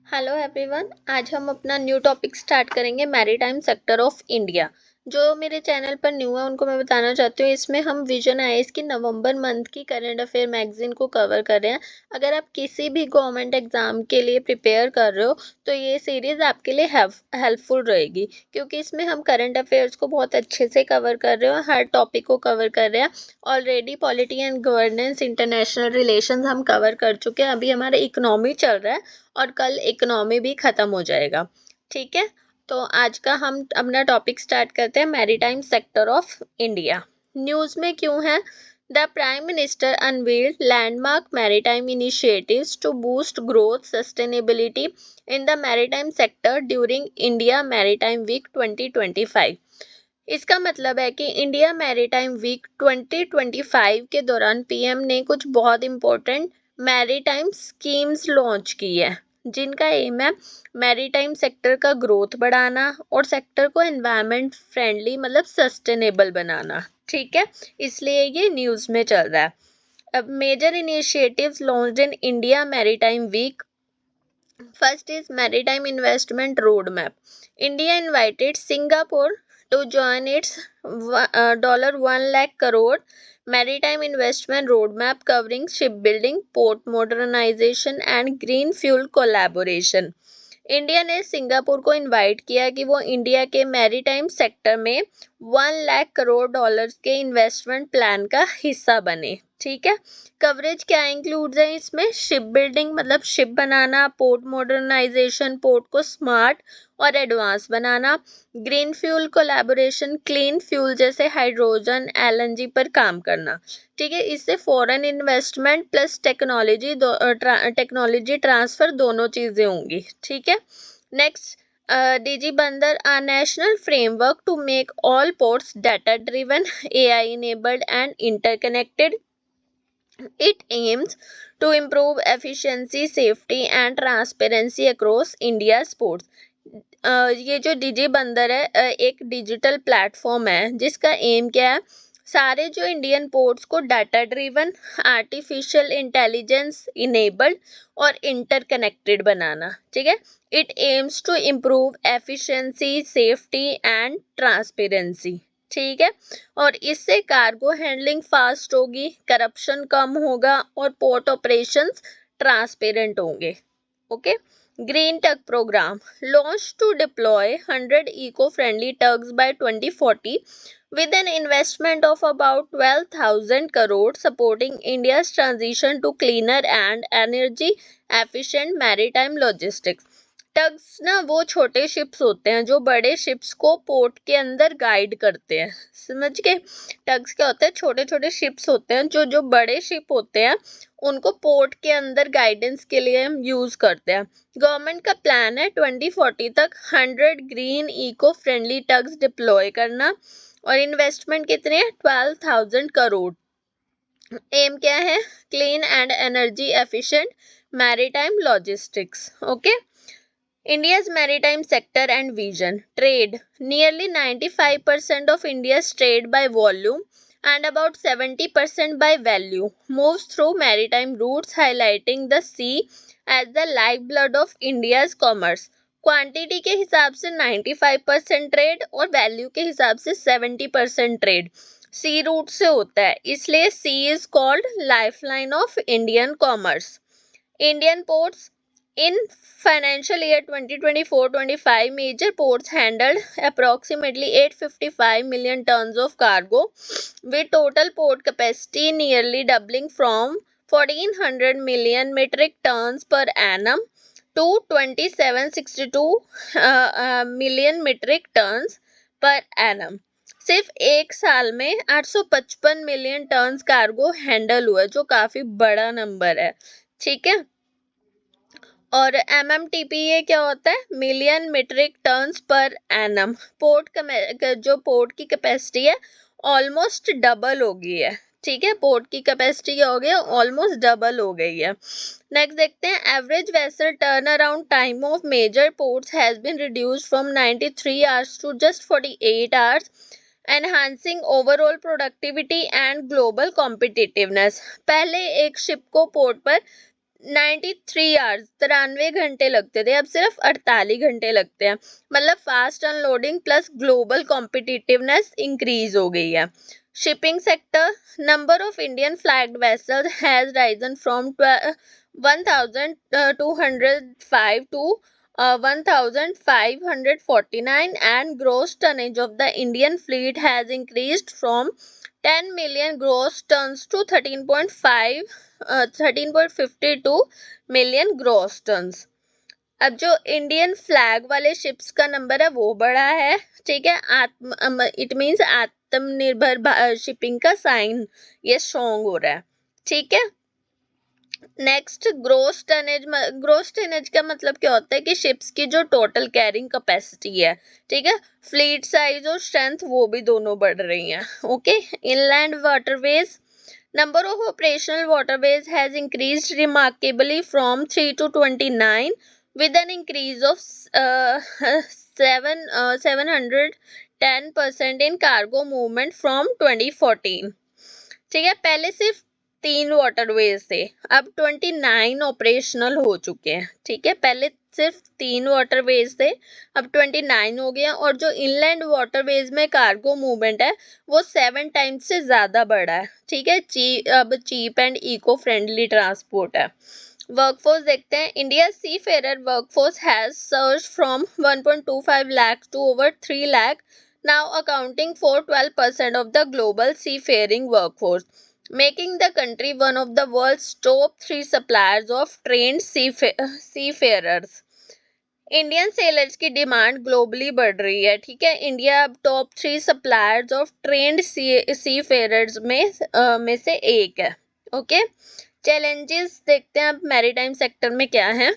Hello everyone, आज हम अपना न्यू टॉपिक स्टार्ट करेंगे मैरीटाइम सेक्टर ऑफ इंडिया। जो मेरे चैनल पर न्यू है उनको मैं बताना चाहती हूँ, इसमें हम विजन आईएएस की नवंबर मंथ की करंट अफेयर मैगजीन को कवर कर रहे हैं। अगर आप किसी भी गवर्नमेंट एग्जाम के लिए प्रिपेयर कर रहे हो तो ये सीरीज आपके लिए हेल्पफुल रहेगी, क्योंकि इसमें हम करंट अफेयर्स को बहुत अच्छे से कवर कर रहे हैं, हर टॉपिक को कवर कर रहे हैं। Already polity and governance, international relations हम कवर कर चुके हैं। अभी हमारा इकोनॉमी चल रहा है और कल इकोनॉमी भी खत्म हो जाएगा। ठीक है, तो आज का हम अपना टॉपिक स्टार्ट करते हैं, maritime sector of India. News में क्यों है? The prime minister unveiled landmark maritime initiatives to boost growth sustainability in the maritime sector during India maritime week 2025। इसका मतलब है कि इंडिया मैरीटाइम वीक 2025 के दौरान पीएम ने कुछ बहुत इंपॉर्टेंट मैरीटाइम स्कीम्स लॉन्च की है, जिनका एम है मैरीटाइम सेक्टर का ग्रोथ बढ़ाना और सेक्टर को एनवायरनमेंट फ्रेंडली मतलब सस्टेनेबल बनाना। ठीक है, इसलिए ये न्यूज में चल रहा है। अब major initiatives launched in India maritime week. First is Maritime Investment Roadmap. India invited Singapore to join its $1 lakh crore Maritime Investment Roadmap covering shipbuilding, port modernization and green fuel collaboration. India ने Singapore को invite किया कि वो India के maritime sector में $1 लाख करोड़ के investment plan का हिस्सा बने। ठीक है, कवरेज क्या इंक्लूड है इसमें? शिप बिल्डिंग मतलब शिप बनाना, पोर्ट मॉडर्नाइजेशन पोर्ट को स्मार्ट और एडवांस बनाना, green fuel collaboration clean fuel जैसे हाइड्रोजन एलएनजी पर काम करना। ठीक है, इससे foreign investment plus technology transfer दोनों चीजें होंगी। ठीक है, नेक्स्ट डीजी बंदर a national framework to make all ports data driven, AI enabled and interconnected. It aims to improve efficiency, safety and transparency across India's ports. ये जो DG बंदर है एक डिजिटल प्लेटफॉर्म है जिसका एम क्या है? सारे जो इंडियन पोर्ट्स को data driven, artificial intelligence enabled और इंटरकनेक्टेड बनाना। ठीक है, it aims to improve efficiency, safety and transparency. ठीक है, और इससे कार्गो हैंडलिंग फास्ट होगी, करप्शन कम होगा और पोर्ट ऑपरेशंस ट्रांसपेरेंट होंगे। Okay, green tug programme launch to deploy 100 eco-friendly tugs by 2040 with an investment of about 12,000 crore supporting India's transition to cleaner and energy efficient maritime logistics. Tugs ना वो छोटे ships होते हैं जो बड़े ships को port के अंदर गाइड करते हैं। समझ गए? टग्स क्या होते हैं? छोटे छोटे शिप्स होते हैं जो जो बड़े शिप होते हैं उनको पोर्ट के अंदर गाइडेंस के लिए हम यूज करते हैं। गवर्नमेंट का प्लान है 2040 तक 100 green eco friendly tugs deploy करना और इन्वेस्टमेंट कितने हैं? 12,000 करोड़। एम क्या है? Clean and energy efficient maritime logistics. Okay, India's maritime sector and vision. Trade. Nearly 95% of India's trade by volume and about 70% by value moves through maritime routes, highlighting the sea as the lifeblood of India's commerce. Quantity के हिसाब से 95% trade और value के हिसाब से 70% trade सी root से होता है, इसलिए sea is called lifeline of Indian commerce. Indian ports in financial year 2024-25, major ports handled approximately 855 million tons of cargo, with total port capacity nearly doubling from 1,400 million metric tons per annum to 2,762 million metric tons per annum. सिर्फ एक साल में 855 million turns cargo handle हुआ, जो काफी बड़ा number है। ठीक है, और MMTPA क्या होता है? Million metric tons per annum. जो पोर्ट की कैपेसिटी है ऑलमोस्ट डबल हो गई है। ठीक है, पोर्ट की कैपेसिटी क्या हो गई है? ऑलमोस्ट डबल हो गई है। नेक्स्ट देखते हैं, average vessel turn around time of major ports has been reduced from 93 hours to just 48 hours, enhancing overall productivity and global competitiveness. पहले एक शिप को पोर्ट पर 93 आवर्स 93 घंटे लगते थे, अब सिर्फ 48 घंटे लगते हैं। मतलब fast unloading plus global competitiveness increase हो गई है। Shipping sector, number of Indian flagged vessels has risen from 1205 to 1549 and gross tonnage of the Indian fleet has increased from 10 million gross tons to 13.52 million gross tons. अब जो Indian flag वाले ships का number है वो बढ़ा है, ठीक है। इट मींस आत्मनिर्भर शिपिंग का साइन ये स्ट्रॉन्ग हो रहा है, ठीक है। Next gross tonnage, gross tonnage का मतलब क्या होता है कि शिप्स की जो टोटल कैरिंग कैपेसिटी है, ठीक है, फ्लीट साइज और स्ट्रेंथ वो भी दोनों बढ़ रही हैं, okay. Inland waterways, number of operational waterways has increased remarkably from 3 to 29 with an increase of 710% in cargo movement from 2014, ठीक है। पहले सिर्फ 3 वाटरवेज थे, अब 29 ऑपरेशनल हो चुके हैं, ठीक है। पहले सिर्फ 3 वाटरवेज थे, अब 29 हो गया। और जो इनलैंड वाटरवेज में कार्गो मूवमेंट है वो 7 टाइम्स से ज्यादा बढ़ा है, ठीक है। अब cheap and eco friendly transport है। वर्कफोर्स देखते हैं, India seafarer workforce has surge from 1.25 lakh to over 3 lakh, now accounting for 12% of the global seafaring workforce, making the country one of the world's top 3 suppliers of trained seafarers. Indian sailors की demand globally बढ़ रही है, ठीक है। India अब top 3 suppliers of trained seafarers में से एक है, ओके। चैलेंजेस देखते हैं अब मैरीटाइम सेक्टर में क्या है।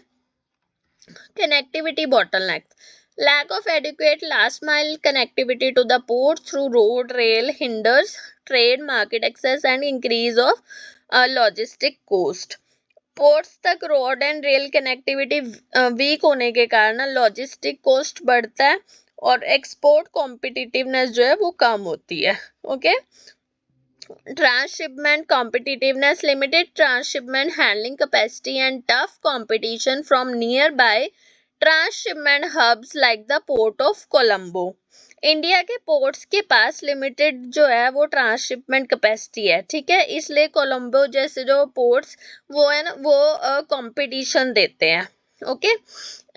Connectivity bottlenecks. Lack of adequate last mile connectivity to the port through road, rail hinders trade, market access and increase of logistic cost. Ports तक road and rail connectivity weak होने के कारण logistic cost बढ़ता है और export competitiveness जो है वो कम होती है, okay. Transshipment competitiveness, limited transshipment handling capacity and tough competition from nearby transshipment hubs like the port of Colombo. India के पोर्ट्स के पास लिमिटेड जो है वो ट्रांसशिपमेंट कैपेसिटी है, ठीक है। इसलिए कोलंबो जैसे जो पोर्ट्स वो है ना वो कंपटीशन देते हैं, okay.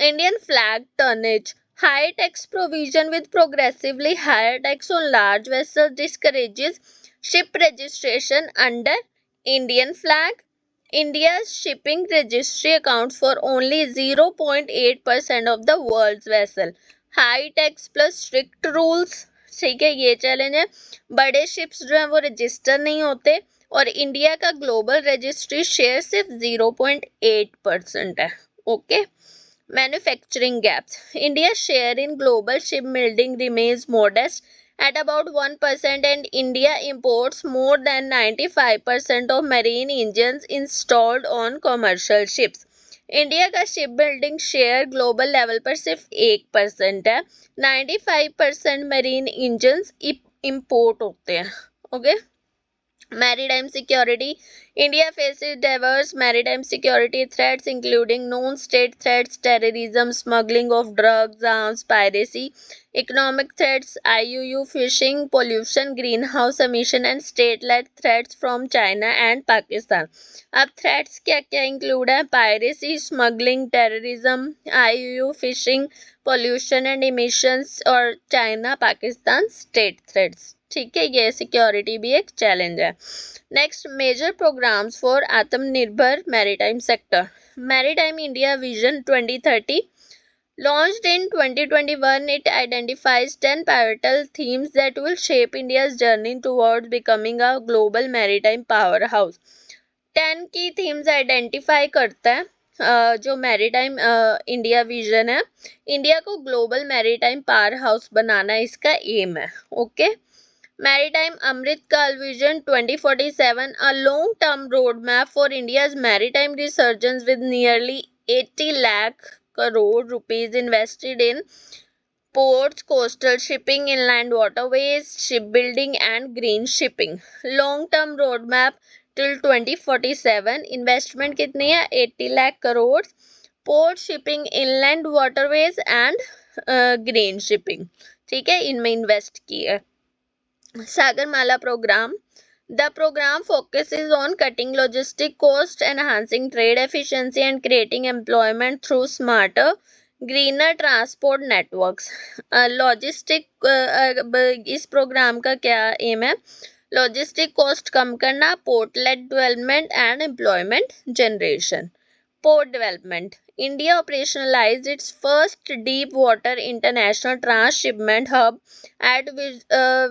Indian flag tonnage, high tax provision with progressively higher tax on large vessels discourages ship registration under Indian flag. India's shipping registry accounts for only 0.8% of the world's vessel. High tax plus strict rules, ठीक है, ये challenge है। बड़े ships जो हैं वो register नहीं होते और इंडिया का ग्लोबल रजिस्ट्री शेयर सिर्फ 0.8% है, okay. Manufacturing gaps. India's share in global shipbuilding remains modest at about 1% and India imports more than 95% of marine engines installed on commercial ships. India का ship building share global level पर सिर्फ 1% है, 95% marine engines import होते हैं, okay. Maritime security. India faces diverse maritime security threats, including non-state threats, terrorism, smuggling of drugs, arms, piracy, economic threats, IUU fishing, pollution, greenhouse emission, and state-led threats from China and Pakistan. अब threats क्या क्या include है? Piracy, smuggling, terrorism, IUU fishing, pollution and emissions और China, Pakistan state threats. ठीक है, ये security भी एक चैलेंज है। नेक्स्ट, मेजर प्रोग्राम्स फॉर आत्मनिर्भर maritime sector. Maritime India vision 2030 launched in 2021, it identifies 10 pivotal themes that will shape India's journey towards becoming a global maritime powerhouse. 10 की themes identify करता है जो मैरीटाइम इंडिया विजन है। India को global maritime power house बनाना इसका M है, okay. Maritime Amrit Kal Vision 2047, a long-term roadmap for India's maritime resurgence with nearly 80 lakh crore rupees invested in ports, coastal shipping, inland waterways, shipbuilding and green shipping. Long-term roadmap till 2047. Investment कितनी है? 80 lakh crore. Port shipping, inland waterways and green shipping, ठीक है, इनमें invest की है. Sagarmala programme. The program focuses on cutting logistic cost, enhancing trade efficiency and creating employment through smarter, greener transport networks. इस programme का क्या एम है? लॉजिस्टिक कॉस्ट कम करना, port lead development and employment generation. Port development. India operationalized its first deep water international transshipment hub at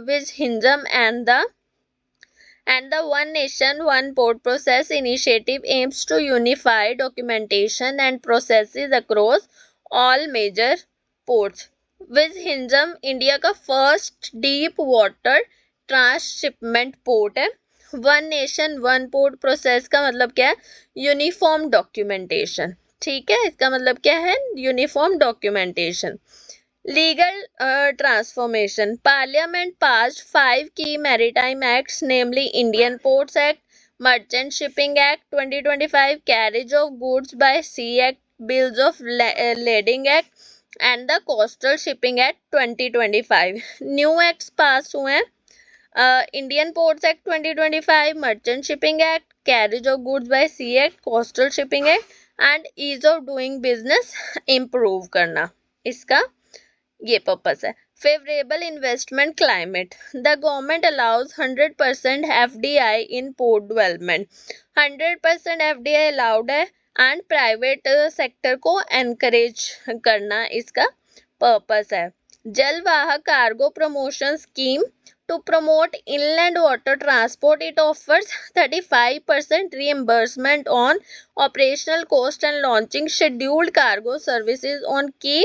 Vizhinjam, and the One Nation, One Port process initiative aims to unify documentation and processes across all major ports. Vizhinjam India का first deep water transshipment port है. One nation one port process का मतलब क्या है? Uniform documentation, ठीक है, इसका मतलब क्या है? Uniform documentation. Legal transformation. Parliament passed 5 key maritime acts, namely Indian Ports Act, Merchant Shipping Act 2025, Carriage of Goods by Sea Act, Bills of Lading Act and the Coastal Shipping Act 2025. New acts पास हुए हैं. Indian Ports Act 2025, Merchant Shipping Act, Carriage of Goods by Sea Act, Coastal Shipping Act and Ease of Doing Business improve करना, इसका ये purpose है. Favourable investment climate. The government allows 100% FDI in port development. 100% FDI allowed है and private sector को encourage करना इसका purpose है. Jalvahak cargo promotion scheme. To promote inland water transport, it offers 35% reimbursement on operational cost and launching scheduled cargo services on key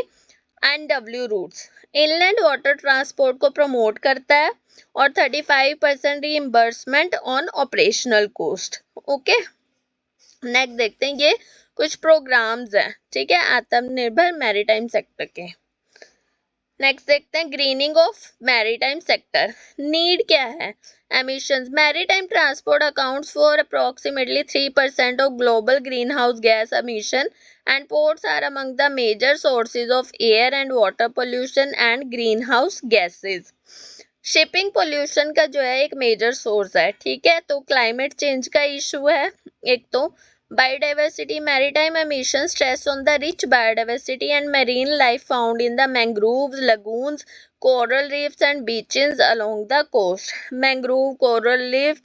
NW routes. Inland water transport को promote करता है और 35% reimbursement on operational cost. Okay, next देखते हैं, ये कुछ programmes हैं, ठीक है, आत्मनिर्भर मैरीटाइम सेक्टर के. नेक्स्ट देखते हैं, grinning of maritime sector. Need क्या है? Emissions. Maritime transport accounts for approximately 3% of global green house gas emission and ports are among the major sources of air and water pollution and greenhouse gases. Shipping pollution का जो है एक major source है, ठीक है. तो climate change का issue है एक. तो biodiversity. Maritime emission stress on the rich biodiversity and marine life found in the mangroves, lagoons, coral reefs and beaches along the coast. Mangrove, coral reef,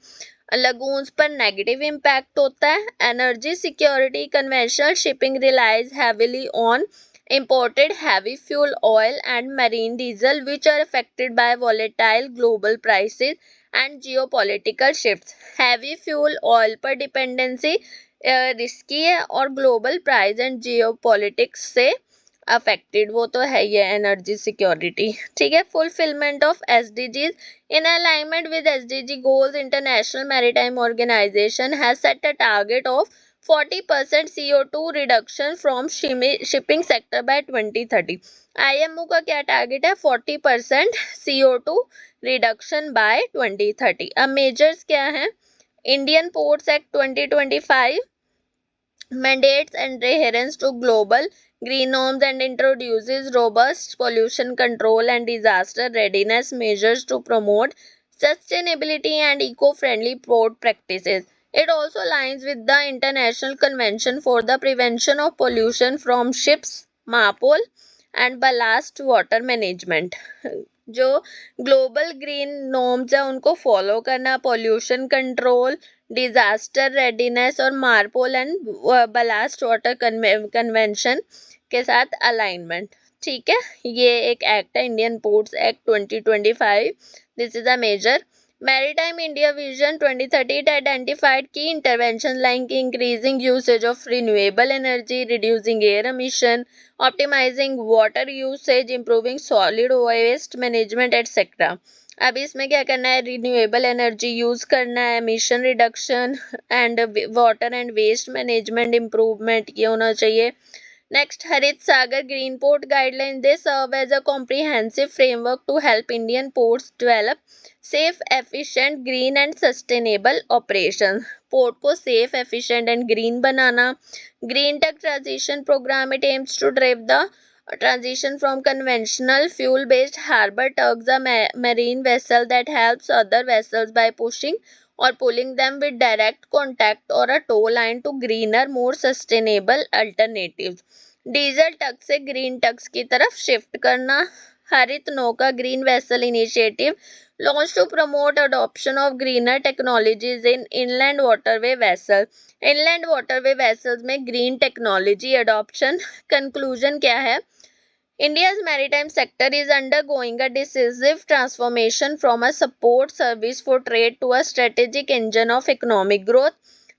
lagoons पर negative impact होता है. Energy security. Conventional shipping relies heavily on imported heavy fuel oil and marine diesel, which are affected by volatile global prices and geopolitical shifts. Heavy fuel oil पर dependency risky है और global price and geopolitics से affected, वो तो है ये energy security, ठीक है. Fulfilment of SDGs. In alignment with SDG goals, International Maritime Organization has set a target of 40% CO2 reduction from shipping sector by 2030. IMO का क्या टारगेट है? 40% CO2 reduction by 2030. अब मेजर्स क्या हैं? Indian Ports Act 2025 mandates adherence to global green norms and introduces robust pollution control and disaster readiness measures to promote sustainability and eco-friendly port practices. It also aligns with the International Convention for the Prevention of Pollution from Ships, MAPOL, and Ballast Water Management. जो global green norms है उनको follow करना, pollution control, disaster readiness और MARPOL and ballast water convention के साथ alignment, ठीक है. ये एक एक्ट है, Indian ports act 2025. This is a major. Maritime India Vision 2030 it identified key interventions like increasing usage of renewable energy, reducing air emission, optimizing water usage, improving solid waste management etc. अब इसमें क्या करना है? Renewable energy use करना है, emission reduction and water and waste management improvement ये होना चाहिए. Next, Harit Sagar Green Port Guidelines. They serve as a comprehensive framework to help Indian ports develop safe, efficient, green and sustainable operations. Port को safe, efficient and green बनाना। Green tech transition programme, it aims to drive the transition from conventional fuel-based harbor tugs, a marine vessel that helps other vessels by pushing or pulling them with direct contact or a tow line to greener, more sustainable alternatives. Diesel tug से green tugs की तरफ shift करना। Harit Nauka green vessel initiative launched to promote adoption of greener technologies in inland waterway vessels. Inland waterway vessels में green technology adoption. Conclusion क्या है? India's maritime sector is undergoing a decisive transformation from a support service for trade to a strategic engine of economic growth,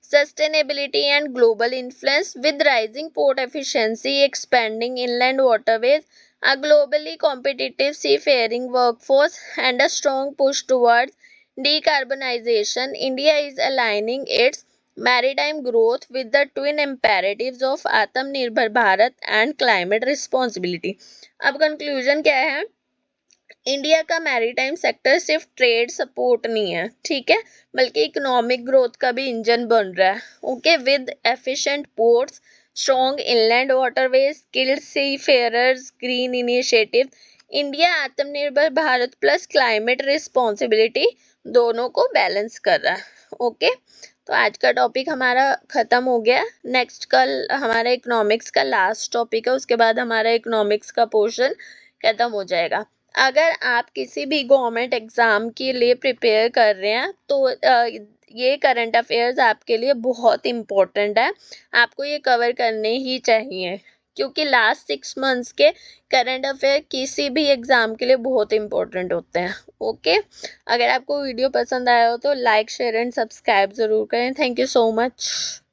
sustainability, and global influence. With rising port efficiency, expanding inland waterways, a globally competitive seafaring workforce, and a strong push towards decarbonization, India is aligning its maritime growth with the twin imperatives of Atmanirbhar Bharat and climate responsibility. अब conclusion क्या है? India का maritime sector सिर्फ trade support नहीं है, ठीक है, बल्कि इकोनॉमिक ग्रोथ का भी इंजन बन रहा है। Okay, with efficient ports, strong inland waterways, skilled seafarers, green initiative, India Atmanirbhar Bharat plus climate responsibility दोनों को बैलेंस कर रहा है। ओके, तो आज का टॉपिक हमारा ख़त्म हो गया। नेक्स्ट कल हमारा इकोनॉमिक्स का लास्ट टॉपिक है, उसके बाद हमारा इकोनॉमिक्स का पोर्शन ख़त्म हो जाएगा। अगर आप किसी भी गवर्नमेंट एग्ज़ाम के लिए प्रिपेयर कर रहे हैं तो ये करंट अफेयर्स आपके लिए बहुत इम्पोर्टेंट है, आपको ये कवर करने ही चाहिए, क्योंकि लास्ट 6 मंथ्स के करंट अफेयर किसी भी एग्ज़ाम के लिए बहुत इम्पोर्टेंट होते हैं। ओके, अगर आपको वीडियो पसंद आया हो तो लाइक, शेयर एंड सब्सक्राइब ज़रूर करें। Thank you so much.